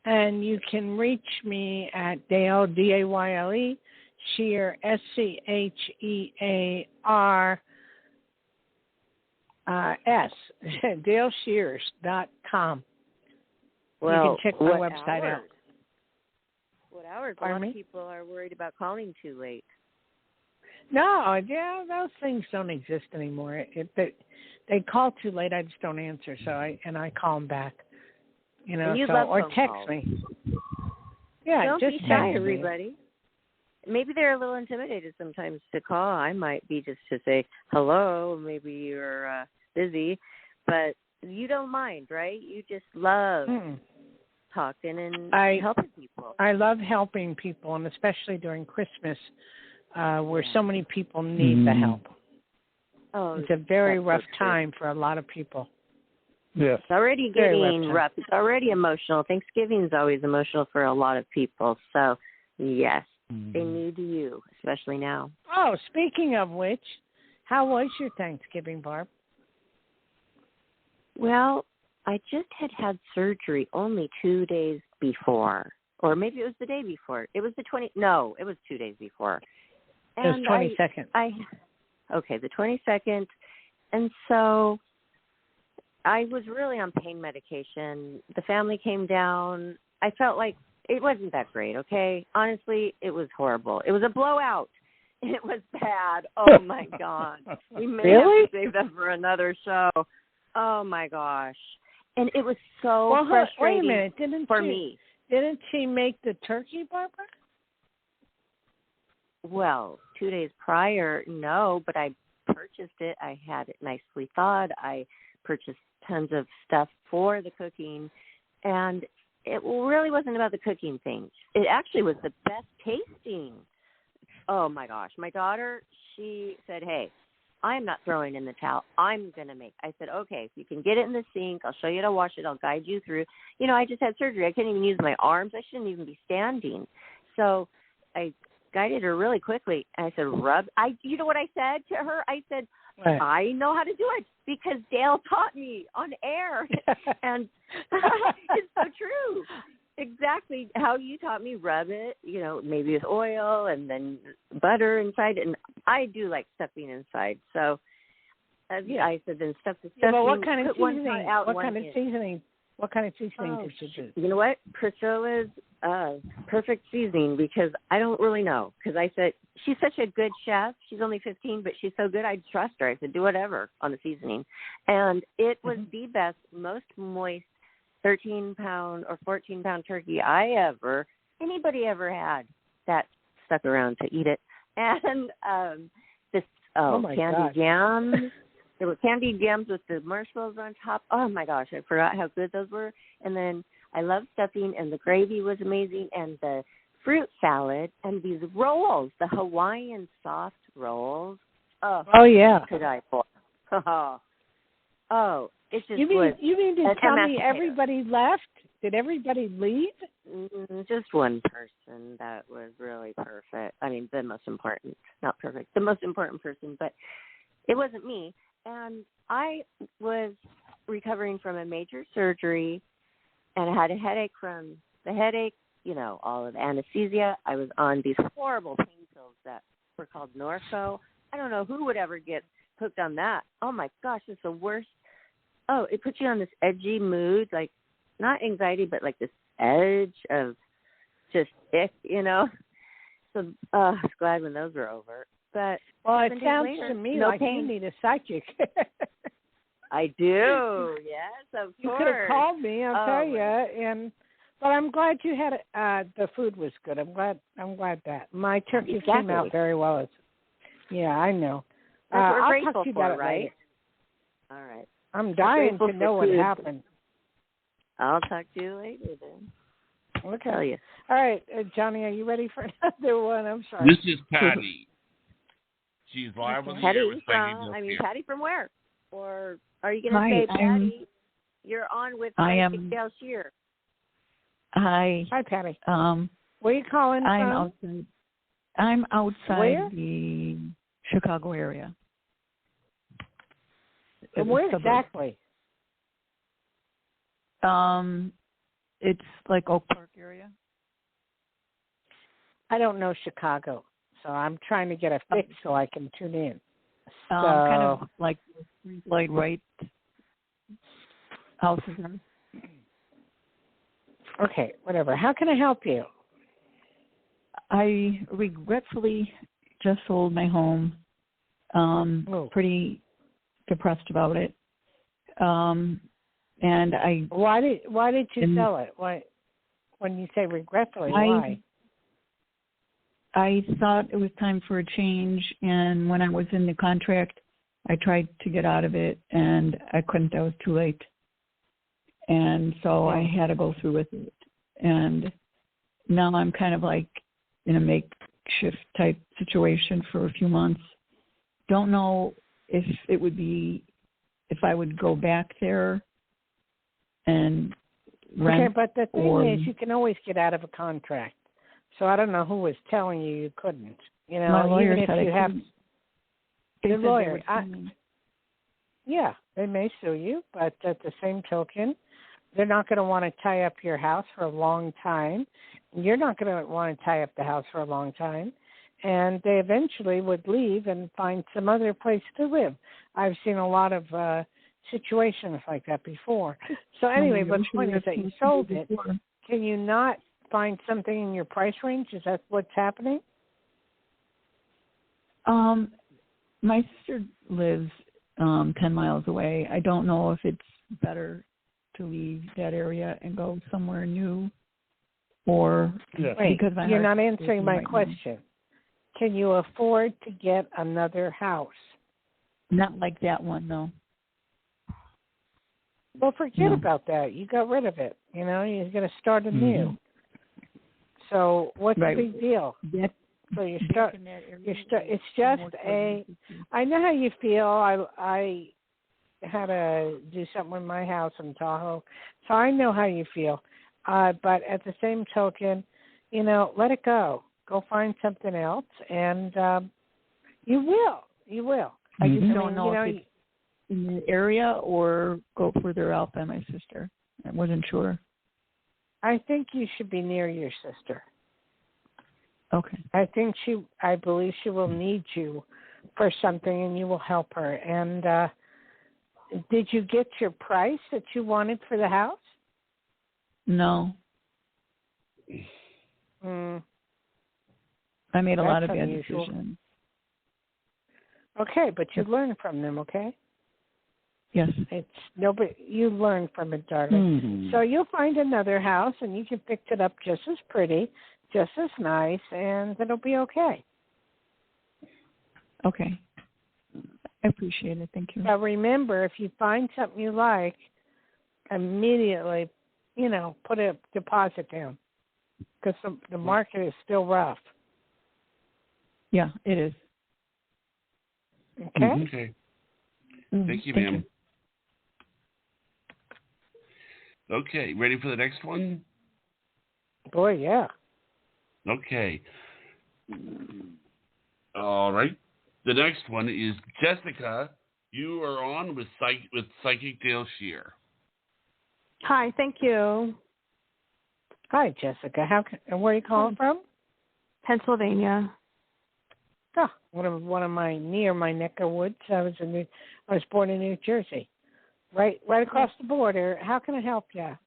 And you can reach me at Dayle, Dayle, Schear, Schear, DaleSchears.com. Well, you can check my website out. What hours? A lot of people are worried about calling too late. No, those things don't exist anymore. They call too late. I just don't answer. So I call them back. Or text me. Yeah, don't just be shy, everybody. maybe they're a little intimidated sometimes to call. I might be just to say hello. Maybe you're busy, but you don't mind, right? You just love talking and helping people. I love helping people, and especially during Christmas, where so many people need the help. Oh, it's a very rough time for a lot of people. Yes. It's already getting rough. It's already emotional. Thanksgiving is always emotional for a lot of people. So, yes, they need you, especially now. Oh, speaking of which, how was your Thanksgiving, Barb? Well, I just had surgery only 2 days before. Or maybe it was the day before. It was it was 2 days before. And it was 22nd. Okay, the 22nd. And so I was really on pain medication. The family came down. I felt like it wasn't that great, okay? Honestly, it was horrible. It was a blowout. It was bad. Oh, my God. We may have to save that for another show. Oh, my gosh. And it was so frustrating wait a minute. me. Didn't she make the turkey, Barbara? Well, 2 days prior, no, but I purchased it. I had it nicely thawed. I purchased tons of stuff for the cooking, and it really wasn't about the cooking thing. It actually was the best tasting. Oh, my gosh. My daughter, she said, hey, I'm not throwing in the towel. I'm going to make. I said, okay, if you can get it in the sink, I'll show you how to wash it. I'll guide you through. You know, I just had surgery. I couldn't even use my arms. I shouldn't even be standing. So I guided her really quickly. And I said, you know what I said to her? I said, I know how to do it because Dale taught me on air. And it's so true. Exactly how you taught me, rub it, you know, maybe with oil and then butter inside. And I do like stuffing inside. So I said, then stuff the stuffing. But what kind of seasoning? What kind of seasoning did you do? You know what? Priscilla's perfect seasoning, because I don't really know. Because I said, she's such a good chef. She's only 15, but she's so good, I trust her. I said, do whatever on the seasoning. And it was the best, most moist 13-pound or 14-pound turkey anybody ever had that stuck around to eat it. And candied yams. There were candied yams with the marshmallows on top. Oh, my gosh, I forgot how good those were. And then I love stuffing, and the gravy was amazing, and the fruit salad, and these rolls, the Hawaiian soft rolls. Oh yeah. Could I for? Oh, it just you was. You mean to tell me everybody left? Did everybody leave? Just one person that was really perfect. I mean, the most important, not perfect, the most important person, but it wasn't me. And I was recovering from a major surgery, and I had a headache from the headache, you know, all of the anesthesia. I was on these horrible pain pills that were called Norco. I don't know who would ever get hooked on that. Oh, my gosh, it's the worst. Oh, it puts you on this edgy mood, like not anxiety, but like this edge of just ick, you know. So I was glad when those were over. But it sounds to me like you need a psychic. I do, yes, of course. You could have called me, I'll tell you. But I'm glad you had the food was good. I'm glad that my turkey came out very well. Yeah, I know. That's what we're I'll grateful talk to you for, about it right? later. All right. I'm dying to know what happened. I'll talk to you later then. Okay. Tell you. All right, Johnny, are you ready for another one? I'm sorry. This is Patty. She's live on the air with Psychic Dayle Schear. Patty from where? Or are you going to say, Patty, you're on with Psychic Dayle Schear? Hi. Hi, Patty. Where are you calling from? I'm outside where? the Chicago area. Where exactly? It's like Oak Park area. I don't know Chicago, so I'm trying to get a fix so I can tune in. So, kind of like Lloyd Wright houses. Okay, whatever. How can I help you? I regretfully just sold my home. Pretty depressed about it. And I. Why did you sell it? Why? When you say regretfully, why? I thought it was time for a change, and when I was in the contract, I tried to get out of it, and I couldn't. That was too late. And so I had to go through with it. And now I'm kind of like in a makeshift type situation for a few months. Don't know if it would be, if I would go back there and rent. Okay, but the thing is, you can always get out of a contract. So I don't know who was telling you couldn't. You know, my lawyer even if said you have the lawyer. Yeah, they may sue you, but at the same token, they're not going to want to tie up your house for a long time. You're not going to want to tie up the house for a long time. And they eventually would leave and find some other place to live. I've seen a lot of situations like that before. So anyway, but the point is that you sold it. Can you not find something in your price range? Is that what's happening? My sister lives 10 miles away. I don't know if it's better to leave that area and go somewhere new, or Wait, because you're not answering my question. Can you afford to get another house? Not like that one, no. Well, forget about that. You got rid of it. You know, you're going to start anew. So what's the big deal? So you start. It's just a. I know how you feel. I had to do something with my house in Tahoe, so I know how you feel. But at the same token, you know, let it go. Go find something else, and you will. You will. I just don't know if it's in the area or go further out by my sister. I wasn't sure. I think you should be near your sister. Okay. I believe she will need you for something, and you will help her. And did you get your price that you wanted for the house? No. I made a lot of bad decisions. Okay, but you learn from them, okay? Yes. You learn from it, darling. So you'll find another house, and you can fix it up just as pretty, just as nice, and it'll be okay. Okay. I appreciate it. Thank you. Now remember, if you find something you like, immediately, you know, put a deposit down, because the market is still rough. Yeah, it is. Okay? Okay. Thank you, ma'am. Okay, ready for the next one? Boy, yeah. Okay. All right. The next one is Jessica. You are on with Psychic Dayle Schear. Hi, thank you. Hi, Jessica. Where are you calling from? Pennsylvania. Oh, one of my near my neck of woods. I was born in New Jersey, right across the border. How can I help you?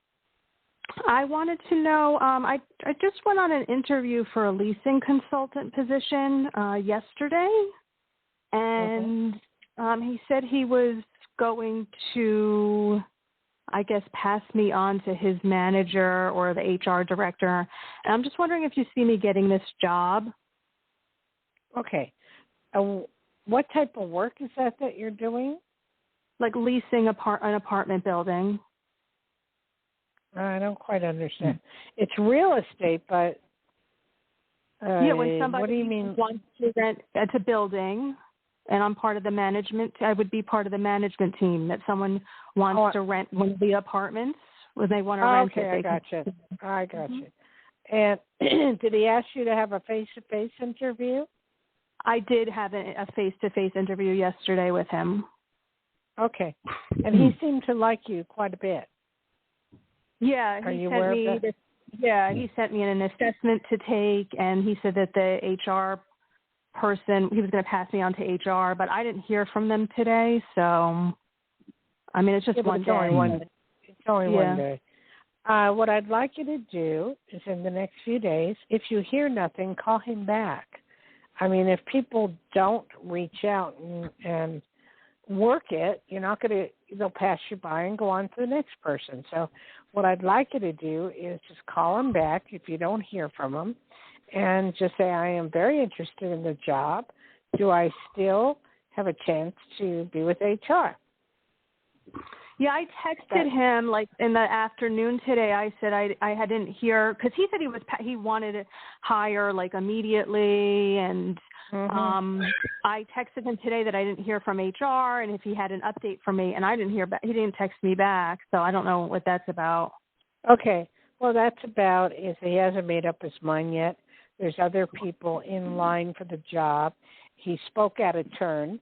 I wanted to know. I just went on an interview for a leasing consultant position yesterday, and he said he was going to, I guess, pass me on to his manager or the HR director. And I'm just wondering if you see me getting this job. Okay. What type of work is that you're doing? Like leasing an apartment building. I don't quite understand. It's real estate, but when somebody what do you mean? wants to rent, it's a building, and I'm part of the management. I would be part of the management team. That someone wants to rent one of the apartments, when they want to rent it. Okay, I got you. And did he ask you to have a face-to-face interview? I did have a face-to-face interview yesterday with him. Okay. And he seemed to like you quite a bit. Yeah, he sent me an assessment to take, and he said that the HR person, he was going to pass me on to HR, but I didn't hear from them today, so, I mean, it's just one day. It's only one day. What I'd like you to do is in the next few days, if you hear nothing, call him back. I mean, if people don't reach out and work it, they'll pass you by and go on to the next person. So what I'd like you to do is just call them back if you don't hear from them and just say, I am very interested in the job. Do I still have a chance to be with HR? Yeah, I texted him like in the afternoon today. I said I didn't hear, because he said he wanted to hire like immediately, and I texted him today that I didn't hear from HR and if he had an update for me, and I didn't hear back. He didn't text me back, so I don't know what that's about. Okay, well, that's about is he hasn't made up his mind yet. There's other people in line for the job. He spoke out of turn,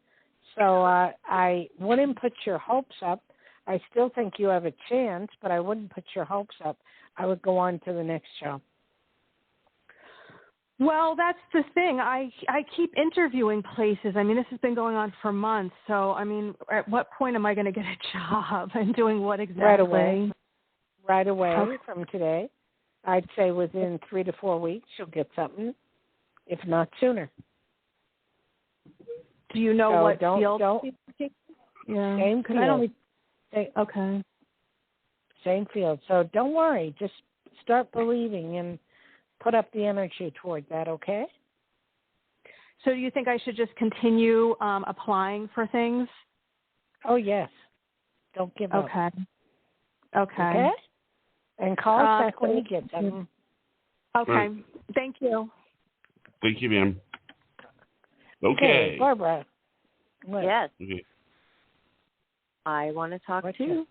so I wouldn't put your hopes up. I still think you have a chance, but I wouldn't put your hopes up. I would go on to the next show. Well, that's the thing. I keep interviewing places. I mean, this has been going on for months. So, I mean, at what point am I going to get a job and doing what exactly? Right away from today. I'd say within 3 to 4 weeks you'll get something, if not sooner. Do you know what field? Yeah. Same field. Okay. Same field. So don't worry. Just start believing and put up the energy toward that, okay? So do you think I should just continue applying for things? Oh, yes. Don't give up. Okay. And call us back when you get them. Okay. Right. Thank you. Thank you, ma'am. Okay. Barbara. Yes. Okay. I want to talk too.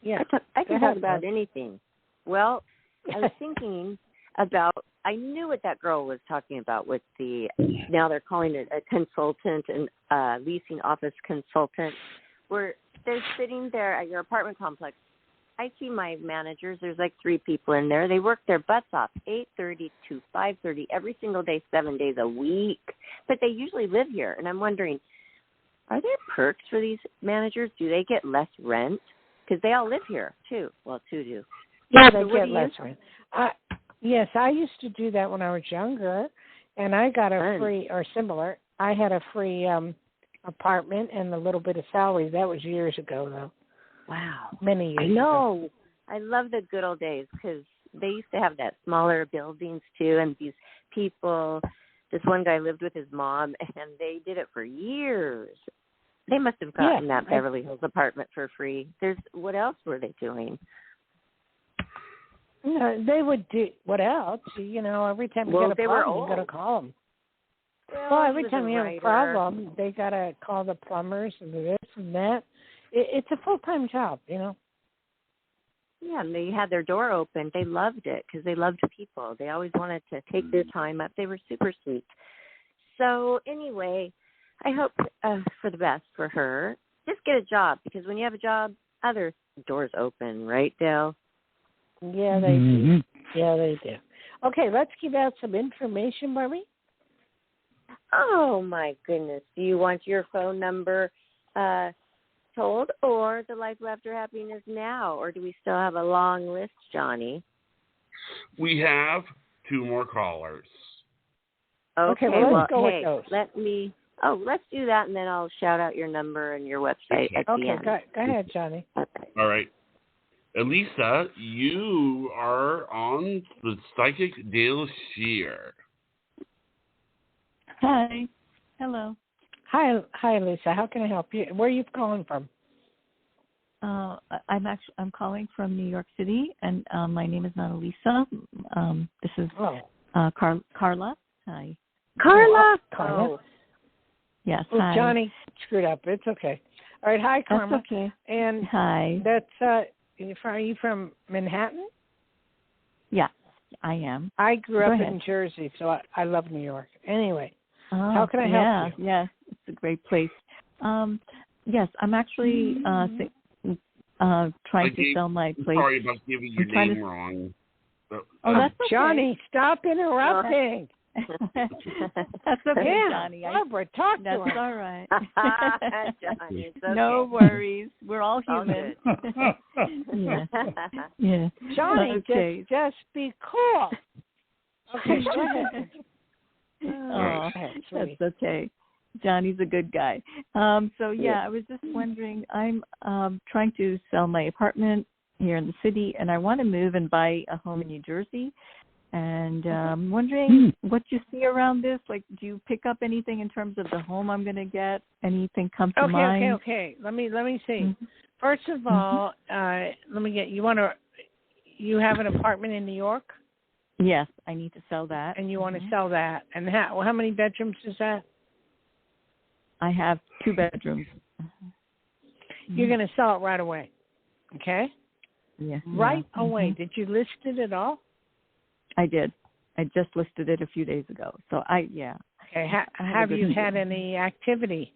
Yeah. I can talk about anything. Well, I was thinking about, I knew what that girl was talking about with the, now they're calling it a consultant and leasing office consultant, where they're sitting there at your apartment complex. I see my managers, there's like 3 people in there. They work their butts off, 8:30 to 5:30 every single day, 7 days a week. But they usually live here. And I'm wondering, are there perks for these managers? Do they get less rent? Because they all live here, too. Well, 2 do. Yeah, they get less rent. Yes, I used to do that when I was younger, and I got a free, or similar, I had a free apartment and a little bit of salary. That was years ago, though. Wow. Many years I know. I love the good old days because they used to have that smaller buildings, too, and these people, this one guy lived with his mom, and they did it for years. They must have gotten that Beverly Hills apartment for free. What else were they doing? They would do, what else? You know, every time you get a problem, you got to call them. Well, every time you have a problem, they got to call the plumbers and this and that. It's a full-time job, you know. Yeah, and they had their door open. They loved it because they loved people. They always wanted to take their time up. They were super sweet. So anyway, I hope for the best for her. Just get a job, because when you have a job, other doors open, right, Dale? Yeah, they do. Yeah, they do. Okay, let's give out some information, Barbie. Oh, my goodness. Do you want your phone number told, or the Life After Happiness now, or do we still have a long list, Johnny? We have 2 more callers. Okay, well, let's go with those. Let's do that, and then I'll shout out your number and your website at the end. Okay, go ahead, Johnny. Okay. All right. Elisa, you are on the Psychic Dayle Schear. Hi. Hello. Hi, Lisa. How can I help you? Where are you calling from? I'm calling from New York City, and my name is not Elisa. This is Carla. Hi. Carla. Carla. Yes. Well, hi. Johnny screwed up. It's okay. All right. Hi, Carla. That's okay. And hi. That's are you from Manhattan? Yes, I am. I grew up in Jersey, so I love New York. Anyway. How can I help you? Yeah, it's a great place. Yes, I'm actually trying to sell my place. Sorry about giving your name wrong. That's okay. Johnny, stop interrupting. That's okay, Johnny. Barbara, talk to her. That's all right. Johnny, it's okay. No worries. We're all human. Yeah. Johnny, okay. just be cool. Okay, go ahead. Oh, that's okay. Johnny's a good guy. So I was just wondering, I'm trying to sell my apartment here in the city, and I want to move and buy a home in New Jersey. And I'm wondering what you see around this. Like, do you pick up anything in terms of the home I'm going to get? Anything come to mind? Okay. Let me see. Mm-hmm. First of all, let me get. You have an apartment in New York? Yes, I need to sell that. And you want to sell that? And how many bedrooms is that? I have 2 bedrooms. You're going to sell it right away, okay? Yeah. Right away. Did you list it at all? I did. I just listed it a few days ago. So Okay. Have you had any activity?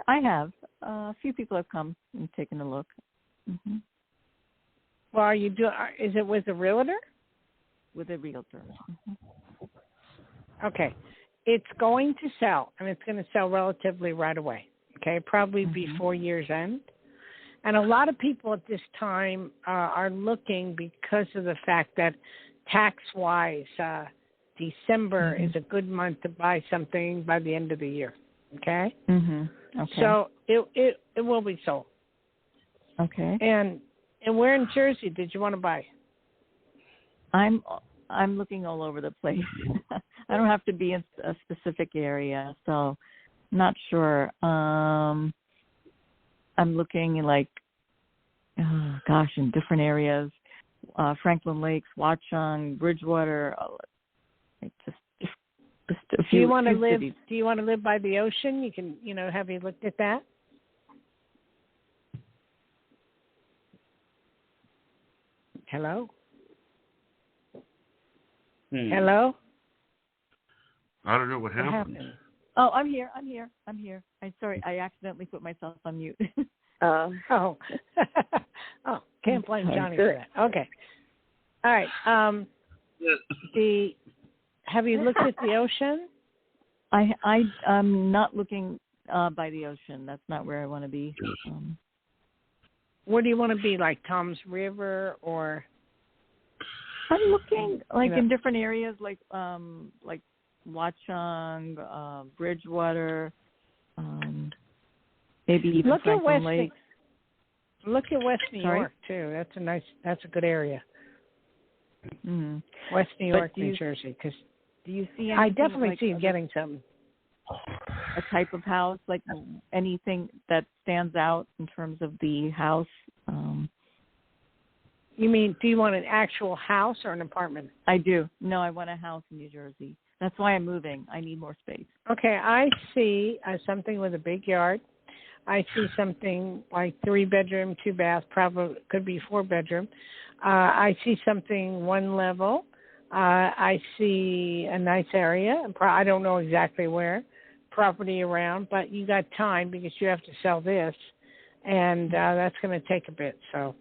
I have. A few people have come and taken a look. Mm-hmm. Well, are you is it with a realtor? With a realtor. Mm-hmm. Okay. It's going to sell, and it's going to sell relatively right away. Okay, probably before year's end. And a lot of people at this time are looking because of the fact that tax-wise, December is a good month to buy something by the end of the year. Okay? Mm-hmm. Okay. So it will be sold. Okay. And where in Jersey did you want to buy? I'm looking all over the place. I don't have to be in a specific area, so I'm not sure. I'm looking in different areas. Franklin Lakes, Watchung, Bridgewater, just a few. Do you want to live? Cities. Do you want to live by the ocean? You can, have you looked at that? Hello. Hello. I don't know what happened. Oh, I'm here. I'm sorry. I accidentally put myself on mute. Oh, can't blame Johnny for that. Okay. All right. Have you looked at the ocean? I'm not looking by the ocean. That's not where I want to be. Where do you want to be? Like Tom's River, or? I'm looking in different areas, like Watchung, Bridgewater, maybe even Franklin Lakes. Look at West New York too. That's a good area. Mm-hmm. West New York, New Jersey. Because do you see? I definitely see you getting something. A type of house, like anything that stands out in terms of the house. You mean, do you want an actual house or an apartment? I do. No, I want a house in New Jersey. That's why I'm moving. I need more space. Okay, I see something with a big yard. I see something like 3-bedroom, 2-bath, probably could be 4-bedroom. I see something 1 level. I see a nice area. I don't know exactly where. Property around, but you got time because you have to sell this, and that's going to take a bit. So,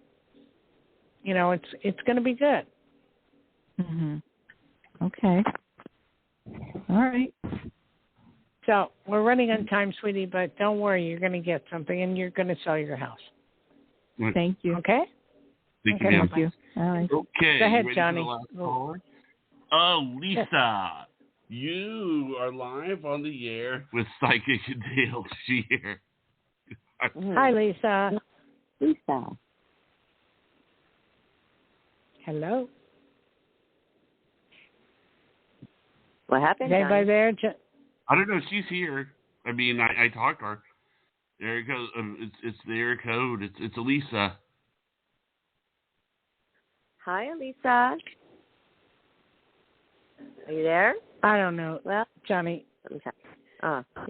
it's going to be good. Mm-hmm. Okay. All right. So we're running on time, sweetie, but don't worry, you're going to get something, and you're going to sell your house. Thank you. Okay? Thank you. All right. Okay. Go ahead, ready Johnny. For the last Lisa, you are live on the air with Psychic Dayle Schear. Hi, Lisa. Lisa. Hello. What happened? Is anybody there? I don't know. She's here. I mean, I talked to her. There it goes. It's the area code. It's Elisa. Hi, Elisa. Are you there? I don't know. Well, Johnny.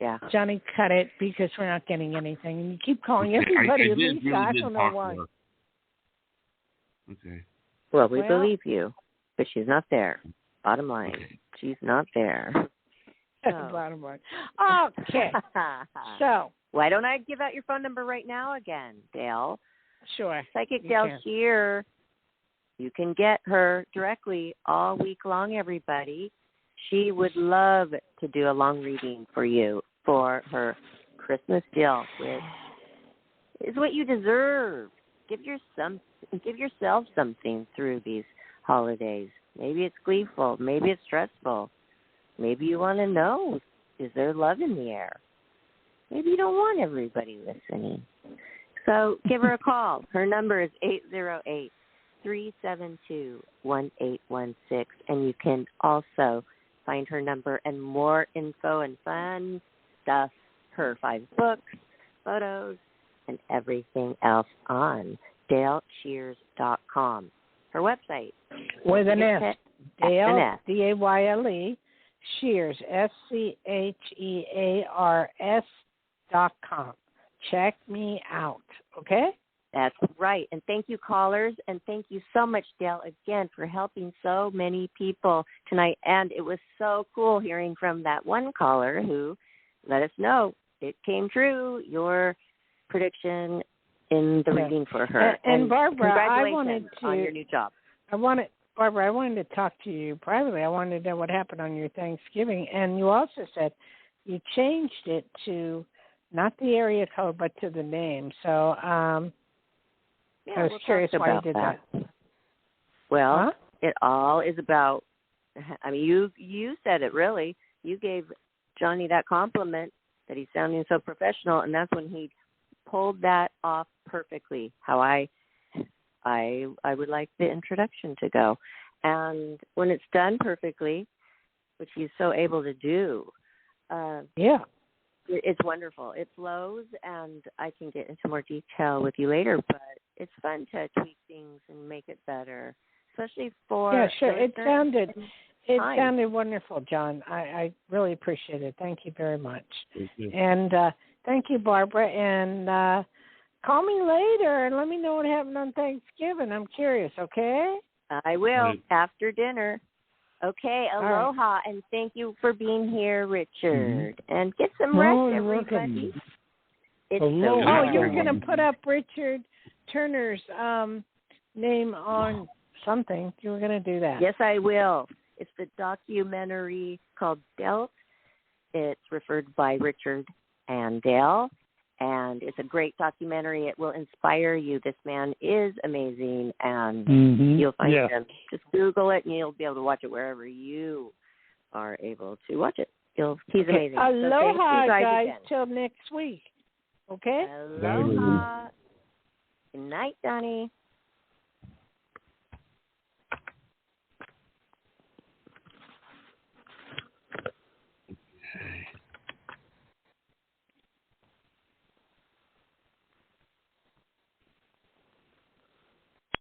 Yeah. Johnny, cut it because we're not getting anything. And you keep calling everybody Elisa. I don't know why. Okay. Well, we believe you, but she's not there. Bottom line, she's not there. Bottom line. Okay. So. Why don't I give out your phone number right now again, Dale? Sure. Psychic Dayle Schear. You can get her directly all week long, everybody. She would love to do a long reading for you for her Christmas deal, which is what you deserve. Give yourself something through these holidays. Maybe it's gleeful. Maybe it's stressful. Maybe you want to know, is there love in the air? Maybe you don't want everybody listening. So give her a call. Her number is 808-372-1816, and you can also find her number and more info and fun stuff, her 5 books, photos, and everything else on DayleSchears.com. Her website. With an S. Dayle, D-A-Y-L-E, Schears, SCHEARS.com. Check me out, okay? That's right. And thank you, callers. And thank you so much, Dayle, again, for helping so many people tonight. And it was so cool hearing from that one caller who let us know it came true, your prediction in the reading for her. And Barbara, congratulations I wanted to, on your new job. Barbara, I wanted to talk to you privately. I wanted to know what happened on your Thanksgiving. And you also said you changed it to not the area code, but to the name. So I was curious why you did that. Well, It all is about, I mean, you said it really. You gave Johnny that compliment that he's sounding so professional, and that's when he pulled that off perfectly, how I would like the introduction to go. And when it's done perfectly, which he's so able to do, it's wonderful. It flows, and I can get into more detail with you later, but it's fun to tweak things and make it better, especially for... Yeah, sure. It sounded wonderful, John. I really appreciate it. Thank you very much. Thank you. And thank you, Barbara. And call me later and let me know what happened on Thanksgiving. I'm curious, okay? I will, after dinner. Okay, aloha, and thank you for being here, Richard. And get some rest, everybody. It's you were going to put up Richard Turner's name on something. You were going to do that. Yes, I will. It's the documentary called Dealt. It's referred by Richard and Dayle, and it's a great documentary. It will inspire you. This man is amazing, and you'll find him. Just Google it, and you'll be able to watch it wherever you are able to watch it. He's amazing. Aloha, guys. Till next week. Okay? Aloha. Good night, Donnie.